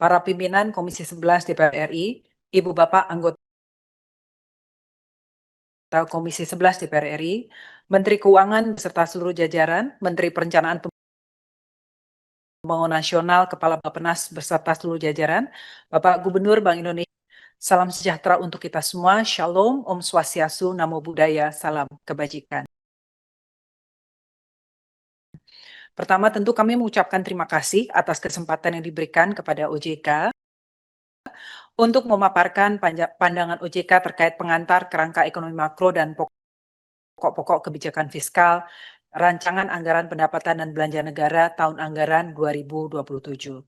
para pimpinan Komisi 11 DPR RI, Ibu Bapak anggota Komisi 11 DPR RI, Menteri Keuangan beserta seluruh jajaran, Menteri Perencanaan Pembangunan Nasional, Kepala Bappenas beserta seluruh jajaran, Bapak Gubernur Bank Indonesia, salam sejahtera untuk kita semua, Shalom, Om Swastiastu, Namo Buddhaya, salam kebajikan. Pertama, tentu kami mengucapkan terima kasih atas kesempatan yang diberikan kepada OJK untuk memaparkan pandangan OJK terkait pengantar kerangka ekonomi makro dan pokok-pokok kebijakan fiskal, rancangan anggaran pendapatan dan belanja negara tahun anggaran 2027.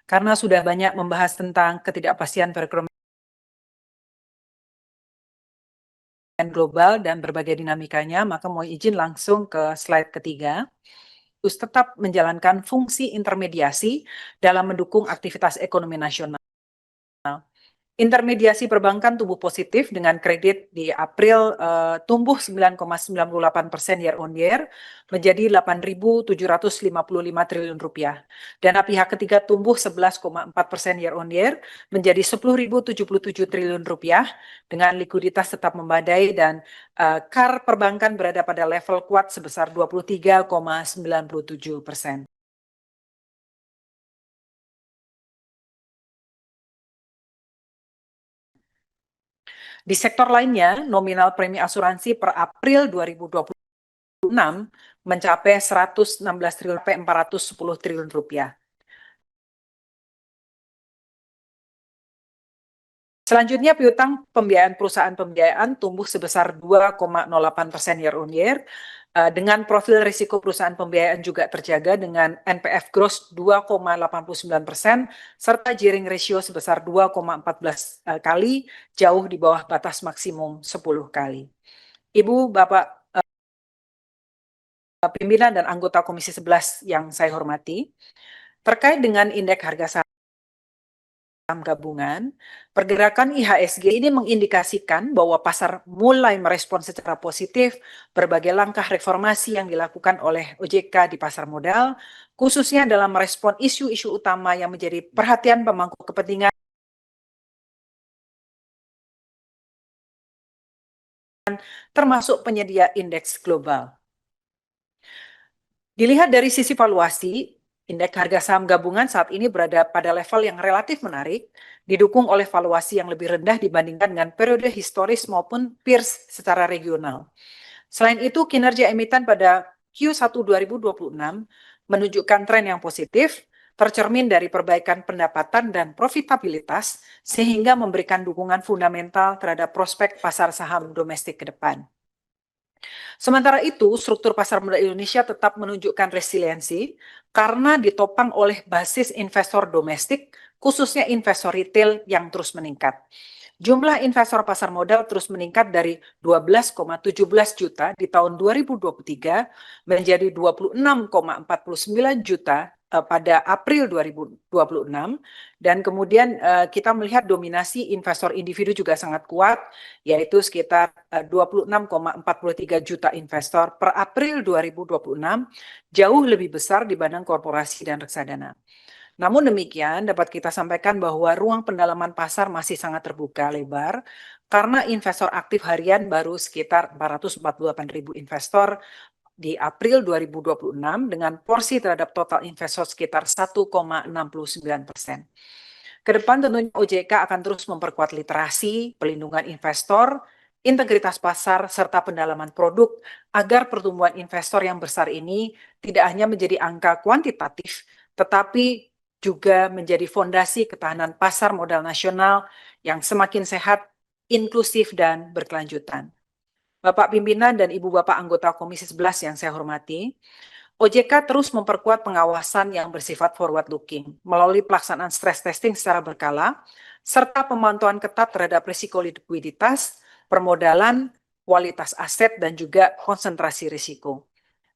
Karena sudah banyak membahas tentang ketidakpastian perekonomian global dan berbagai dinamikanya, maka mau izin langsung ke slide ketiga. Terus tetap menjalankan fungsi intermediasi dalam mendukung aktivitas ekonomi nasional. Intermediasi perbankan tumbuh positif dengan kredit di April tumbuh 9,98% year on year menjadi 8.755 triliun rupiah. Dana pihak ketiga tumbuh 11,4% year on year menjadi 10.077 triliun rupiah dengan likuiditas tetap memadai dan KAR perbankan berada pada level kuat sebesar 23,97%. Di sektor lainnya, nominal premi asuransi per April 2026 mencapai 116 triliun sampai 410 triliun rupiah. Selanjutnya, piutang pembiayaan perusahaan pembiayaan tumbuh sebesar 2,08% year on year, dengan profil risiko perusahaan pembiayaan juga terjaga dengan NPF gross 2,89% serta gearing ratio sebesar 2,14 kali, jauh di bawah batas maksimum 10 kali. Ibu, Bapak pimpinan dan anggota Komisi 11 yang saya hormati, terkait dengan indeks harga saham gabungan, pergerakan IHSG ini mengindikasikan bahwa pasar mulai merespon secara positif berbagai langkah reformasi yang dilakukan oleh OJK di pasar modal, khususnya dalam merespon isu-isu utama yang menjadi perhatian pemangku kepentingan, termasuk penyedia indeks global. Dilihat dari sisi valuasi, indeks harga saham gabungan saat ini berada pada level yang relatif menarik, didukung oleh valuasi yang lebih rendah dibandingkan dengan periode historis maupun peers secara regional. Selain itu, kinerja emiten pada Q1 2026 menunjukkan tren yang positif, tercermin dari perbaikan pendapatan dan profitabilitas, sehingga memberikan dukungan fundamental terhadap prospek pasar saham domestik ke depan. Sementara itu, struktur pasar modal Indonesia tetap menunjukkan resiliensi karena ditopang oleh basis investor domestik, khususnya investor retail yang terus meningkat. Jumlah investor pasar modal terus meningkat dari 12,17 juta di tahun 2023 menjadi 26,49 juta pada April 2026, dan kemudian kita melihat dominasi investor individu juga sangat kuat, yaitu sekitar 26,43 juta investor per April 2026, jauh lebih besar dibanding korporasi dan reksadana. Namun demikian, dapat kita sampaikan bahwa ruang pendalaman pasar masih sangat terbuka lebar karena investor aktif harian baru sekitar 448.000 investor di April 2026 dengan porsi terhadap total investor sekitar 1,69%. Kedepan tentunya OJK akan terus memperkuat literasi, pelindungan investor, integritas pasar, serta pendalaman produk agar pertumbuhan investor yang besar ini tidak hanya menjadi angka kuantitatif, tetapi juga menjadi fondasi ketahanan pasar modal nasional yang semakin sehat, inklusif, dan berkelanjutan. Bapak pimpinan dan Ibu Bapak anggota Komisi 11 yang saya hormati, OJK terus memperkuat pengawasan yang bersifat forward looking melalui pelaksanaan stress testing secara berkala, serta pemantauan ketat terhadap risiko likuiditas, permodalan, kualitas aset, dan juga konsentrasi risiko.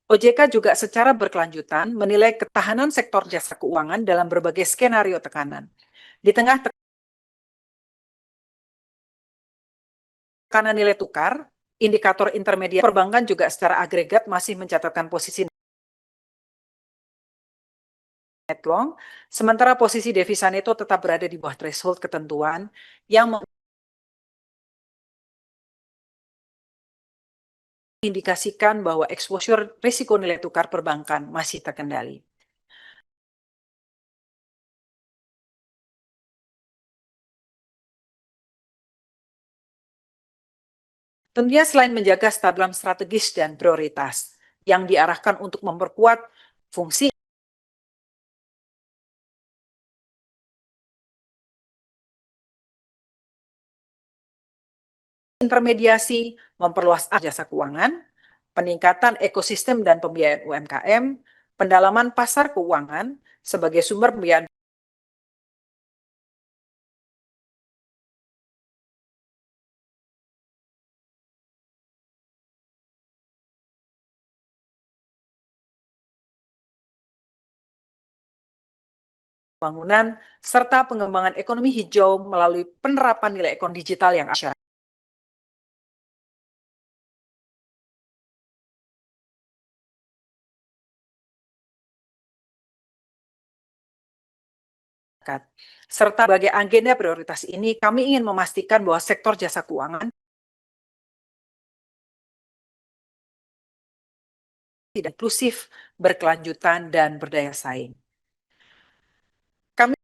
OJK juga secara berkelanjutan menilai ketahanan sektor jasa keuangan dalam berbagai skenario tekanan. Di tengah tekanan nilai tukar, indikator intermediat perbankan juga secara agregat masih mencatatkan posisi net long, sementara posisi devisa neto tetap berada di bawah threshold ketentuan yang mengindikasikan bahwa exposure risiko nilai tukar perbankan masih terkendali. Tentunya selain menjaga stabilitas strategis dan prioritas yang diarahkan untuk memperkuat fungsi intermediasi, memperluas jasa keuangan, peningkatan ekosistem dan pembiayaan UMKM, pendalaman pasar keuangan sebagai sumber pembiayaan bangunan, serta pengembangan ekonomi hijau melalui penerapan nilai ekonomi digital yang asyik. Serta sebagai agenda prioritas ini, kami ingin memastikan bahwa sektor jasa keuangan tidak inklusif, berkelanjutan, dan berdaya saing. Kami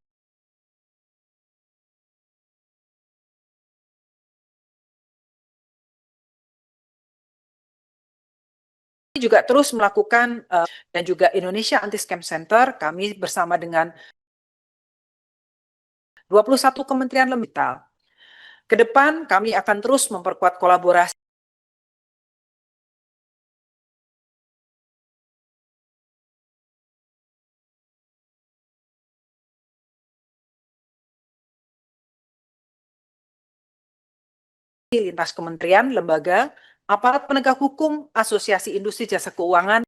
juga terus melakukan dan juga Indonesia Anti-Scam Center, kami bersama dengan 21 kementerian lembaga. Ke depan kami akan terus memperkuat kolaborasi lintas kementerian, lembaga, aparat penegak hukum, asosiasi industri jasa keuangan,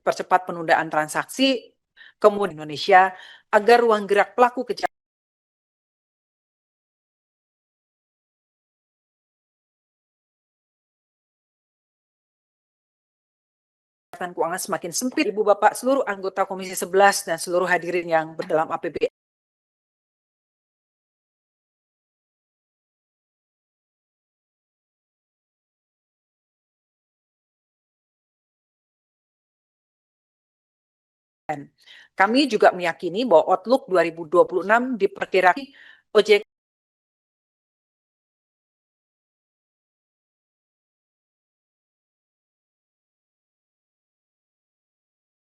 percepat penundaan transaksi, kemudian Indonesia, agar ruang gerak pelaku kejahatan keuangan semakin sempit. Ibu Bapak seluruh anggota Komisi 11 dan seluruh hadirin yang berdalam APBN. Kami juga meyakini bahwa outlook 2026 diperkirakan OJK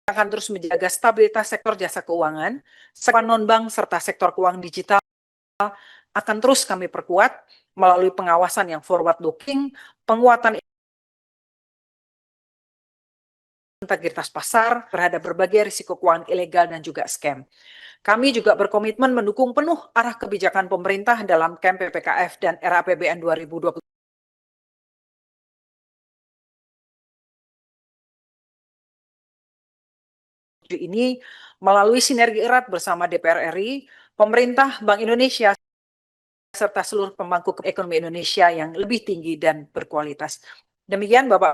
akan terus menjaga stabilitas sektor jasa keuangan, sektor non-bank serta sektor keuangan digital akan terus kami perkuat melalui pengawasan yang forward-looking, penguatan integritas pasar terhadap berbagai risiko keuangan ilegal dan juga scam. Kami juga berkomitmen mendukung penuh arah kebijakan pemerintah dalam KEM PPKF dan RAPBN 2020 ini melalui sinergi erat bersama DPR RI, pemerintah, Bank Indonesia, serta seluruh pemangku ekonomi Indonesia yang lebih tinggi dan berkualitas. Demikian Bapak.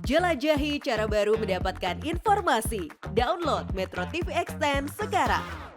Jelajahi cara baru mendapatkan informasi. Download Metro TV Extend sekarang.